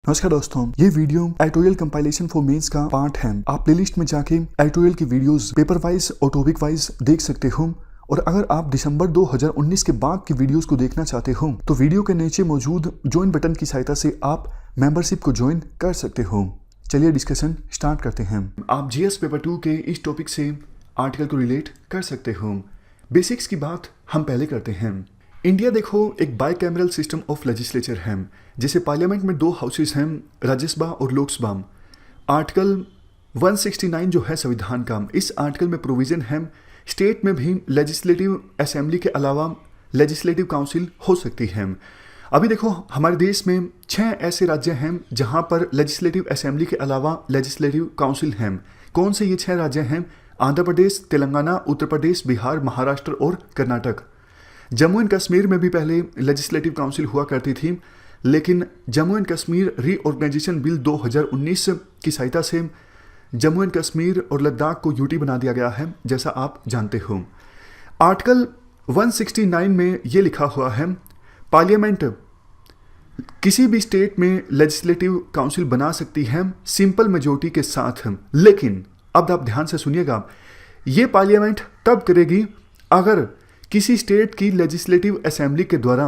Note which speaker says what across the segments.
Speaker 1: नमस्कार दोस्तों, ये video editorial compilation for mains का पार्ट है। आप प्लेलिस्ट में जाके एडिटोरियल की वीडियोस पेपर वाइज और टॉपिक वाइज देख सकते हो। और अगर आप दिसंबर 2019 के बाद की वीडियोस को देखना चाहते हो तो वीडियो के नीचे मौजूद ज्वाइन बटन की सहायता से आप मेंबरशिप को ज्वाइन कर सकते हो। चलिए डिस्कशन स्टार्ट करते हैं। आप जीएस पेपर 2 के इस टॉपिक से आर्टिकल को रिलेट कर सकते हो। बेसिक्स की बात हम पहले करते हैं। इंडिया देखो एक by cameral system of legislature है, जैसे पार्लियामेंट में दो हाउसेस हैं, राज्यसभा और लोकसभा। आर्टिकल 169 जो है संविधान का, इस आर्टिकल में प्रोविजन है स्टेट में भी लेजिस्लेटिव असेंबली के अलावा लेजिस्लेटिव काउंसिल हो सकती है। अभी देखो हमारे देश में 6 ऐसे राज्य हैं जहां पर लेजिस्लेटिव असेंबली के अलावा लेजिस्लेटिव काउंसिल हैं। कौन से ये 6 राज्य हैं? आंध्र प्रदेश, तेलंगाना, उत्तर प्रदेश, बिहार, महाराष्ट्र और कर्नाटक। जम्मू एंड कश्मीर में भी पहले लेजिस्लेटिव काउंसिल हुआ करती थी, लेकिन Jammu and Kashmir reorganisation bill 2019 की सहायता से जम्मू एंड कश्मीर और लद्दाख को यूटी बना दिया गया है, जैसा आप जानते हो। आर्टिकल 169 में ये लिखा हुआ है, पार्लियामेंट किसी भी स्टेट में लेजिस्लेटिव काउंसिल बना सकती है सिंपल मेजोरिटी के साथ। लेकिन अब आप ध्यान से सुनिएगा, ये पार्लियामेंट तब करेगी अगर किसी स्टेट की लेजिस्लेटिव असेंबली के द्वारा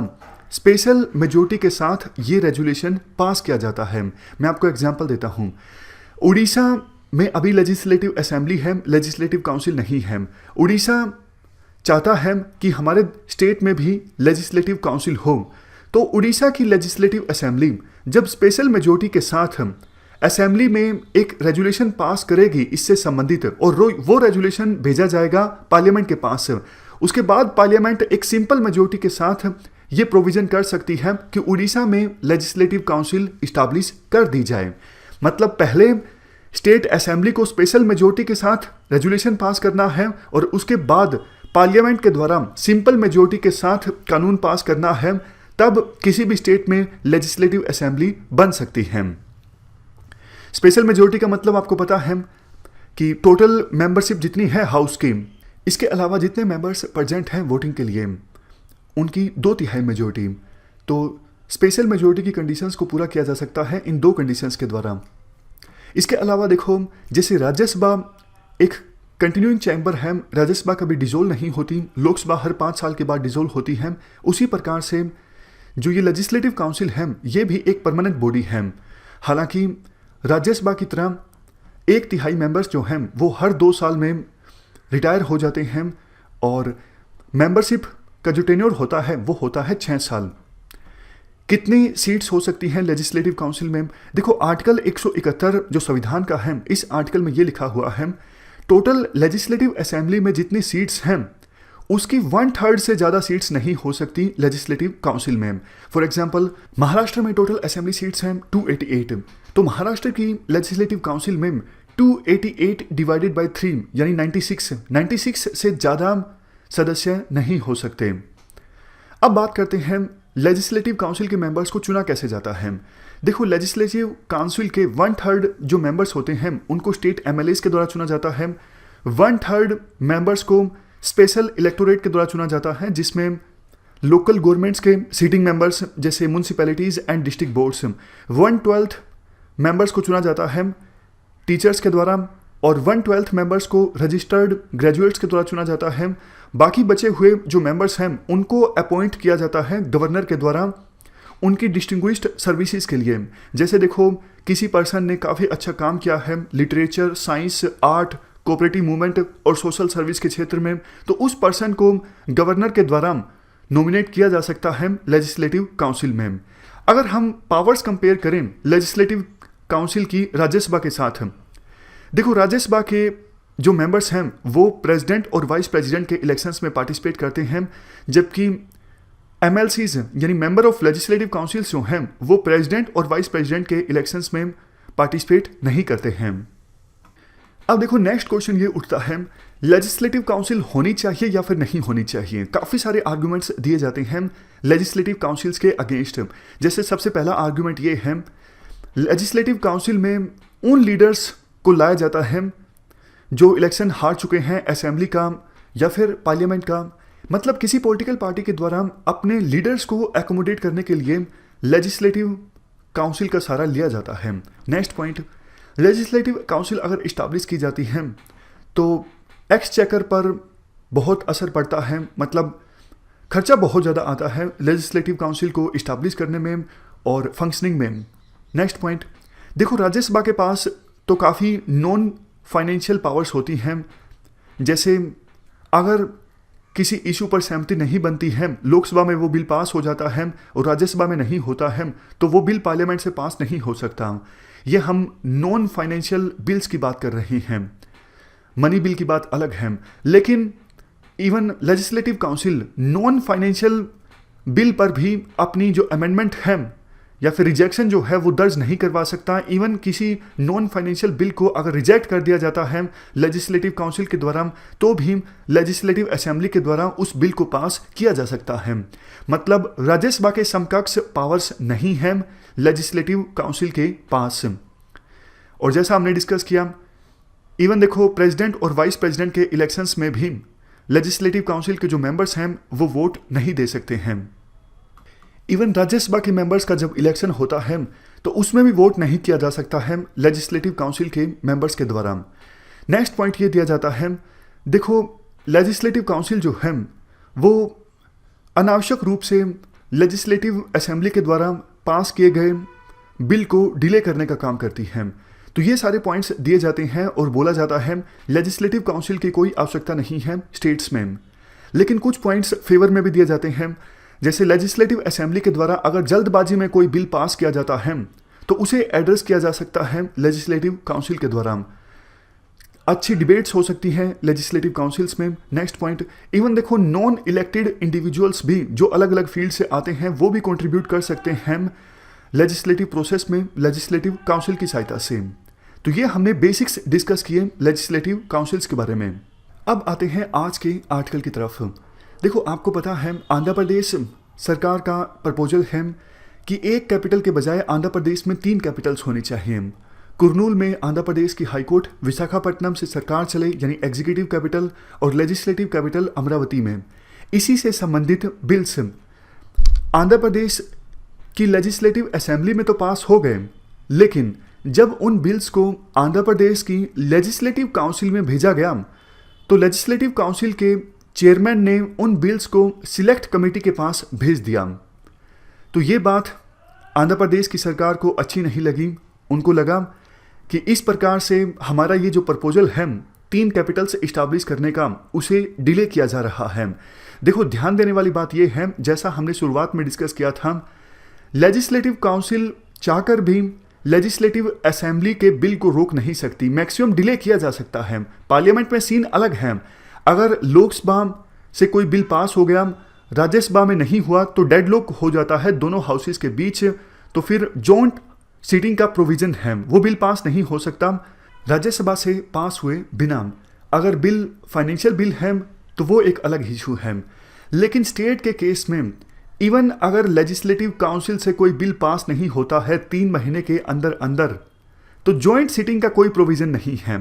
Speaker 1: स्पेशल मेजोरिटी के साथ ये रेजुलेशन पास किया जाता है। मैं आपको एग्जांपल देता हूँ। उड़ीसा में अभी लेजिस्लेटिव असेंबली है, लेजिस्लेटिव काउंसिल नहीं है। उड़ीसा चाहता है कि हमारे स्टेट में भी लेजिस्लेटिव काउंसिल हो, तो उड़ीसा की लेजिस्लेटिव असेंबली जब स्पेशल मेजोरिटी के साथ असेंबली में एक रेजुलेशन पास करेगी इससे संबंधित, और वो रेजुलेशन भेजा जाएगा पार्लियामेंट के पास। उसके बाद पार्लियामेंट एक सिंपल मेजोरिटी के साथ ये प्रोविजन कर सकती है कि उड़ीसा में लेजिस्लेटिव काउंसिल इस्टेब्लिश कर दी जाए। मतलब पहले स्टेट असेंबली को स्पेशल मेजोरिटी के साथ रेजुलेशन पास करना है और उसके बाद पार्लियामेंट के द्वारा सिंपल मेजोरिटी के साथ कानून पास करना है, तब किसी भी स्टेट में लेजिस्लेटिव असेंबली बन सकती है। स्पेशल मेजोरिटी का मतलब आपको पता है कि टोटल मेंबरशिप जितनी है हाउस की, इसके अलावा जितने मेंबर्स प्रेजेंट हैं वोटिंग के लिए, उनकी 2/3 मेजोरिटी। तो स्पेशल मेजोरिटी की कंडीशंस को पूरा किया जा सकता है इन 2 कंडीशंस के द्वारा। इसके अलावा देखो, जैसे राज्यसभा एक कंटिन्यूइंग चैम्बर है, राज्यसभा कभी डिसोल्व नहीं होती, लोकसभा हर 5 साल के बाद डिसोल्व होती है। उसी प्रकार से जो ये लेजिस्लेटिव काउंसिल है, ये भी एक परमानेंट बॉडी है। हालांकि राज्यसभा की तरह 1/3 मेंबर्स जो हैं वो हर 2 साल में रिटायर हो जाते हैं, और मेंबरशिप का जो टेन्योर होता है वो होता है 6 साल। कितनी सीट्स हो सकती हैं लेजिस्लेटिव काउंसिल में? देखो आर्टिकल 171 जो संविधान का है, इस आर्टिकल में ये लिखा हुआ है, टोटल लेजिस्लेटिव असेंबली में जितनी सीट्स हैं उसकी 1/3 से ज़्यादा सीट्स नहीं हो सकती लेजिस्लेटिव काउंसिल में। फॉर एग्जाम्पल, महाराष्ट्र में टोटल असेंबली सीट्स हैं 288, तो महाराष्ट्र की लेजिस्लेटिव काउंसिल में 288 डिवाइडेड बाई 3 यानी 96 से ज़्यादा सदस्य नहीं हो सकते। अब बात करते हैं लेजिस्लेटिव काउंसिल के मेंबर्स को चुना कैसे जाता है। देखो, लेजिस्लेटिव काउंसिल के 1/3 जो मेंबर्स होते हैं उनको स्टेट एमएलएस के द्वारा चुना जाता है। 1/3 मेंबर्स को स्पेशल इलेक्टोरेट के द्वारा चुना जाता है, जिसमें लोकल गवर्नमेंट्स के सीटिंग मेंबर्स जैसे municipalities and district boards. 1/12 members को चुना जाता है टीचर्स के द्वारा, और 1/12 मेंबर्स को रजिस्टर्ड ग्रेजुएट्स के द्वारा चुना जाता है। बाकी बचे हुए जो मेंबर्स हैं उनको अपॉइंट किया जाता है गवर्नर के द्वारा उनकी डिस्टिंग्विश्ड सर्विसेज के लिए। जैसे देखो, किसी पर्सन ने काफ़ी अच्छा काम किया है literature, science, art, cooperative movement और सोशल सर्विस के क्षेत्र में, तो उस पर्सन को गवर्नर के द्वारा नॉमिनेट किया जा सकता है लेजिस्लेटिव काउंसिल में। अगर हम पावर्स कंपेयर करें लेजिस्लेटिव काउंसिल की राज्यसभा के साथ, देखो राज्यसभा के जो मेंबर्स हैं वो प्रेसिडेंट और वाइस प्रेसिडेंट के इलेक्शंस में पार्टिसिपेट करते हैं, जबकि एमएलसीज यानी मेंबर ऑफ लेजिस्लेटिव काउंसिल जो हैं वो प्रेसिडेंट और वाइस प्रेसिडेंट के इलेक्शंस में पार्टिसिपेट नहीं करते हैं। अब देखो नेक्स्ट क्वेश्चन ये उठता है, लेजिस्लेटिव काउंसिल होनी चाहिए या फिर नहीं होनी चाहिए। काफ़ी सारे आर्गुमेंट्स दिए जाते हैं लेजिस्लेटिव काउंसिल्स के अगेंस्ट। जैसे सबसे पहला आर्गुमेंट ये है, लेजिस्लेटिव काउंसिल में उन लीडर्स को लाया जाता है जो इलेक्शन हार चुके हैं असेंबली का या फिर पार्लियामेंट का। मतलब किसी पॉलिटिकल पार्टी के द्वारा अपने लीडर्स को एकोमोडेट करने के लिए लेजिस्लेटिव काउंसिल का सहारा लिया जाता है। नेक्स्ट पॉइंट, लेजिस्लेटिव काउंसिल अगर इस्टाब्लिश की जाती है तो एक्सचेकर पर बहुत असर पड़ता है, मतलब खर्चा बहुत ज़्यादा आता है लेजिस्लेटिव काउंसिल को इस्टाब्लिश करने में और फंक्शनिंग में। नेक्स्ट पॉइंट, देखो राज्यसभा के पास तो काफ़ी नॉन फाइनेंशियल पावर्स होती हैं, जैसे अगर किसी इशू पर सहमति नहीं बनती है, लोकसभा में वो बिल पास हो जाता है और राज्यसभा में नहीं होता है, तो वो बिल पार्लियामेंट से पास नहीं हो सकता। ये हम नॉन फाइनेंशियल बिल्स की बात कर रहे हैं, मनी बिल की बात अलग है। लेकिन even legislative council non financial bill पर भी अपनी जो अमेंडमेंट है या फिर रिजेक्शन जो है वो दर्ज नहीं करवा सकता। इवन किसी नॉन फाइनेंशियल बिल को अगर रिजेक्ट कर दिया जाता है लेजिस्लेटिव काउंसिल के द्वारा, तो भी लेजिस्लेटिव असेंबली के द्वारा उस बिल को पास किया जा सकता है। मतलब राज्यसभा के समकक्ष पावर्स नहीं है लेजिस्लेटिव काउंसिल के पास। और जैसा हमने डिस्कस किया, इवन देखो प्रेसिडेंट और वाइस प्रेसिडेंट के इलेक्शंस में भी लेजिस्लेटिव काउंसिल के जो मेंबर्स हैं वो वोट नहीं दे सकते हैं। इवन राज्यसभा के मेंबर्स का जब इलेक्शन होता है तो उसमें भी वोट नहीं किया जा सकता है लेजिस्लेटिव काउंसिल के मेंबर्स के द्वारा। नेक्स्ट पॉइंट ये दिया जाता है, देखो लेजिस्लेटिव काउंसिल जो है वो अनावश्यक रूप से लेजिस्लेटिव असेंबली के द्वारा पास किए गए बिल को डिले करने का काम करती है। तो ये सारे पॉइंट्स दिए जाते हैं और बोला जाता है लेजिस्लेटिव काउंसिल की कोई आवश्यकता नहीं है स्टेट्स में। लेकिन कुछ पॉइंट्स फेवर में भी दिए जाते हैं, जैसे लेजिस्लेटिव असेंबली के द्वारा अगर जल्दबाजी में कोई बिल पास किया जाता है तो उसे एड्रेस किया जा सकता है लेजिस्लेटिव काउंसिल के द्वारा। अच्छी डिबेट्स हो सकती हैं लेजिस्लेटिव काउंसिल्स में। नेक्स्ट पॉइंट, इवन देखो नॉन इलेक्टेड इंडिविजुअल्स भी जो अलग अलग फील्ड से आते हैं वो भी कंट्रीब्यूट कर सकते हैं लेजिस्लेटिव प्रोसेस में लेजिस्लेटिव काउंसिल की सहायता से। तो ये हमने बेसिक्स डिस्कस किए लेजिस्लेटिव काउंसिल्स के बारे में। अब आते हैं आज के आर्टिकल की तरफ। देखो आपको पता है आंध्र प्रदेश सरकार का प्रपोजल है कि एक कैपिटल के बजाय आंध्र प्रदेश में 3 कैपिटल्स होनी चाहिए। कुरनूल में आंध्र प्रदेश की हाईकोर्ट, विशाखापट्टनम से सरकार चले यानी एग्जीक्यूटिव कैपिटल, और लेजिस्लेटिव कैपिटल अमरावती में। इसी से संबंधित बिल्स आंध्र प्रदेश की लेजिस्लेटिव असेंबली में तो पास हो गए, लेकिन जब उन बिल्स को आंध्र प्रदेश की लेजिस्लेटिव काउंसिल में भेजा गया तो लेजिस्लेटिव काउंसिल के चेयरमैन ने उन बिल्स को सिलेक्ट कमेटी के पास भेज दिया। तो ये बात आंध्र प्रदेश की सरकार को अच्छी नहीं लगी। उनको लगा कि इस प्रकार से हमारा ये जो प्रपोजल है 3 कैपिटल्स इस्टाब्लिश करने का, उसे डिले किया जा रहा है। देखो ध्यान देने वाली बात यह है, जैसा हमने शुरुआत में डिस्कस किया था, लेजिस्लेटिव काउंसिल चाहकर भी लेजिस्लेटिव असेंबली के बिल को रोक नहीं सकती। मैक्सिमम डिले किया जा सकता है। पार्लियामेंट में सीन अलग है। अगर लोकसभा से कोई बिल पास हो गया, राज्यसभा में नहीं हुआ, तो डेडलॉक हो जाता है दोनों हाउसेस के बीच। तो फिर जॉइंट सीटिंग का प्रोविजन है, वो बिल पास नहीं हो सकता राज्यसभा से पास हुए बिना। अगर बिल फाइनेंशियल बिल है तो वो एक अलग इशू है। लेकिन स्टेट के केस में इवन अगर लेजिस्लेटिव काउंसिल से कोई बिल पास नहीं होता है 3 महीने के अंदर अंदर, तो जॉइंट सीटिंग का कोई प्रोविजन नहीं है।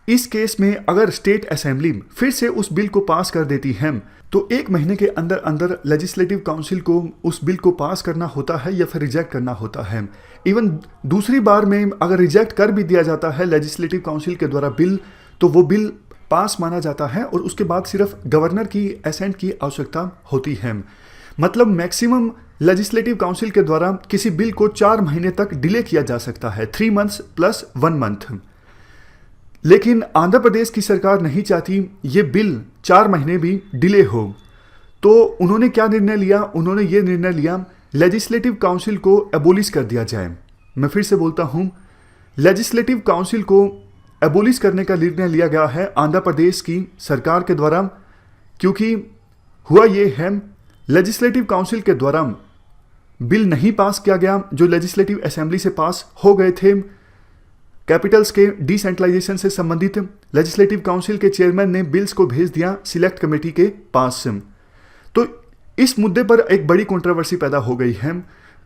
Speaker 1: इस केस में अगर स्टेट असेंबली फिर से उस बिल को पास कर देती है तो 1 महीने के अंदर अंदर लेजिस्लेटिव काउंसिल को उस बिल को पास करना होता है या फिर रिजेक्ट करना होता है। इवन दूसरी बार में अगर रिजेक्ट कर भी दिया जाता है लेजिस्लेटिव काउंसिल के द्वारा बिल, तो वो बिल पास माना जाता है और उसके बाद सिर्फ गवर्नर की एसेंट की आवश्यकता होती है। मतलब मैक्सिमम लेजिस्लेटिव काउंसिल के द्वारा किसी बिल को 4 महीने तक डिले किया जा सकता है, 3 मंथ्स प्लस 1 मंथ। लेकिन आंध्र प्रदेश की सरकार नहीं चाहती ये बिल 4 महीने भी डिले हो, तो उन्होंने क्या निर्णय लिया? उन्होंने ये निर्णय लिया लेजिस्लेटिव काउंसिल को एबोलिश कर दिया जाए। मैं फिर से बोलता हूँ, लेजिस्लेटिव काउंसिल को एबोलिश करने का निर्णय लिया गया है आंध्र प्रदेश की सरकार के द्वारा, क्योंकि हुआ ये है लेजिस्लेटिव काउंसिल के द्वारा बिल नहीं पास किया गया जो लेजिस्लेटिव असेंबली से पास हो गए थे। कैपिटल्स के डिसेंट्रलाइजेशन से संबंधित लेजिस्लेटिव काउंसिल के चेयरमैन ने बिल्स को भेज दिया सिलेक्ट कमेटी के पास। तो इस मुद्दे पर एक बड़ी कंट्रोवर्सी पैदा हो गई है।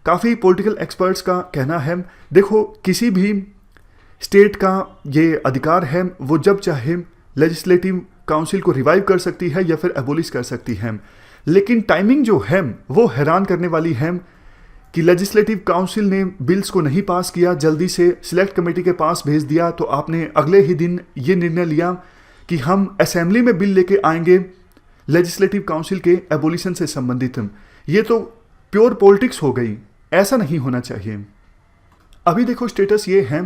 Speaker 1: काफ़ी पॉलिटिकल एक्सपर्ट्स का कहना है, देखो किसी भी स्टेट का ये अधिकार है, वो जब चाहे लेजिस्लेटिव काउंसिल को रिवाइव कर सकती है या फिर एबोलिश कर सकती है। लेकिन टाइमिंग जो है वो हैरान करने वाली है कि लेजिस्लेटिव काउंसिल ने बिल्स को नहीं पास किया, जल्दी से सिलेक्ट कमेटी के पास भेज दिया, तो आपने अगले ही दिन ये निर्णय लिया कि हम असेंबली में बिल लेके आएंगे लेजिस्लेटिव काउंसिल के एबोलिशन से संबंधित। ये तो प्योर पॉलिटिक्स हो गई, ऐसा नहीं होना चाहिए। अभी देखो स्टेटस ये है,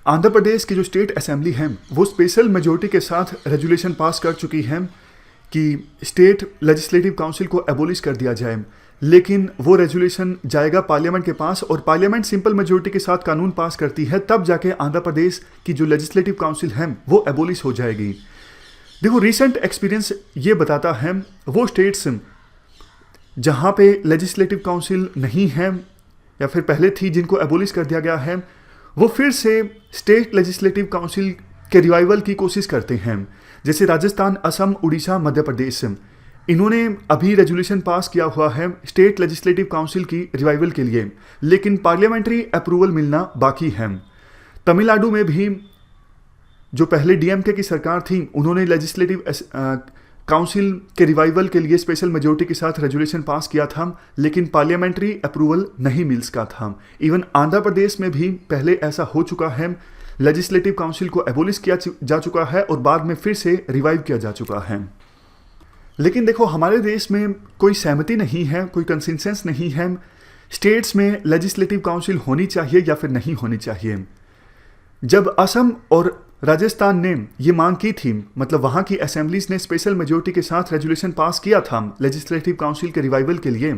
Speaker 1: आंध्र प्रदेश की जो स्टेट असेंबली है वो स्पेशल मेजोरिटी के साथ रेजोल्यूशन पास कर चुकी है कि स्टेट लेजिस्लेटिव काउंसिल को एबोलिश कर दिया जाए, लेकिन वो रेजोल्यूशन जाएगा पार्लियामेंट के पास और पार्लियामेंट सिंपल मेजोरिटी के साथ कानून पास करती है, तब जाके आंध्र प्रदेश की जो लेजिस्लेटिव काउंसिल है वो एबोलिश हो जाएगी। देखो रिसेंट एक्सपीरियंस ये बताता है, वो स्टेट्स जहाँ पे लेजिस्लेटिव काउंसिल नहीं है या फिर पहले थी जिनको एबोलिश कर दिया गया है, वो फिर से स्टेट लेजिस्लेटिव काउंसिल के रिवाइवल की कोशिश करते हैं। जैसे राजस्थान, असम, उड़ीसा, मध्य प्रदेश, इन्होंने अभी रेजोल्यूशन पास किया हुआ है स्टेट लेजिस्लेटिव काउंसिल की रिवाइवल के लिए, लेकिन पार्लियामेंट्री अप्रूवल मिलना बाकी है। तमिलनाडु में भी जो पहले डीएमके की सरकार थी, उन्होंने लेजिस्लेटिव काउंसिल के रिवाइवल के लिए स्पेशल मेजोरिटी के साथ रेजोल्यूशन पास किया था, लेकिन पार्लियामेंट्री अप्रूवल नहीं मिल सका था। इवन आंध्र प्रदेश में भी पहले ऐसा हो चुका है, लेजिस्लेटिव काउंसिल को एबोलिश किया जा चुका है और बाद में फिर से रिवाइव किया जा चुका है। लेकिन देखो हमारे देश में कोई सहमति नहीं है, कोई कंसेंसस नहीं है स्टेट्स में लेजिस्लेटिव काउंसिल होनी चाहिए या फिर नहीं होनी चाहिए। जब असम और राजस्थान ने ये मांग की थी, मतलब वहाँ की असेंबलीज ने स्पेशल मेजोरिटी के साथ रेजोल्यूशन पास किया था लेजिस्लेटिव काउंसिल के रिवाइवल के लिए,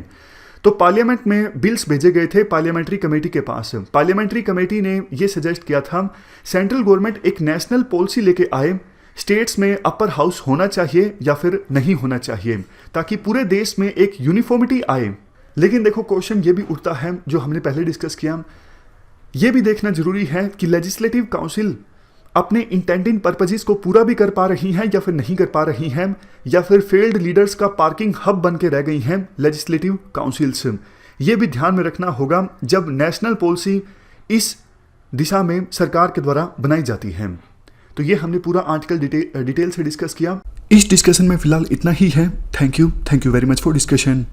Speaker 1: तो पार्लियामेंट में बिल्स भेजे गए थे पार्लियामेंट्री कमेटी के पास। पार्लियामेंट्री कमेटी ने ये सजेस्ट किया था सेंट्रल गवर्नमेंट एक नेशनल पॉलिसी लेके आए, स्टेट्स में अपर हाउस होना चाहिए या फिर नहीं होना चाहिए, ताकि पूरे देश में एक यूनिफॉर्मिटी आए। लेकिन देखो क्वेश्चन ये भी उठता है जो हमने पहले डिस्कस किया, ये भी देखना जरूरी है कि लेजिस्लेटिव काउंसिल अपने इंटेंडेड पर्पजेस को पूरा भी कर पा रही हैं या फिर नहीं कर पा रही हैं, या फिर फेल्ड लीडर्स का पार्किंग हब बन के रह गई हैं लेजिस्लेटिव काउंसिल्स। ये भी ध्यान में रखना होगा जब नेशनल पॉलिसी इस दिशा में सरकार के द्वारा बनाई जाती है। तो ये हमने पूरा आर्टिकल डिटेल से डिस्कस किया। इस डिस्कशन में फिलहाल इतना ही है। Thank you very much for discussion.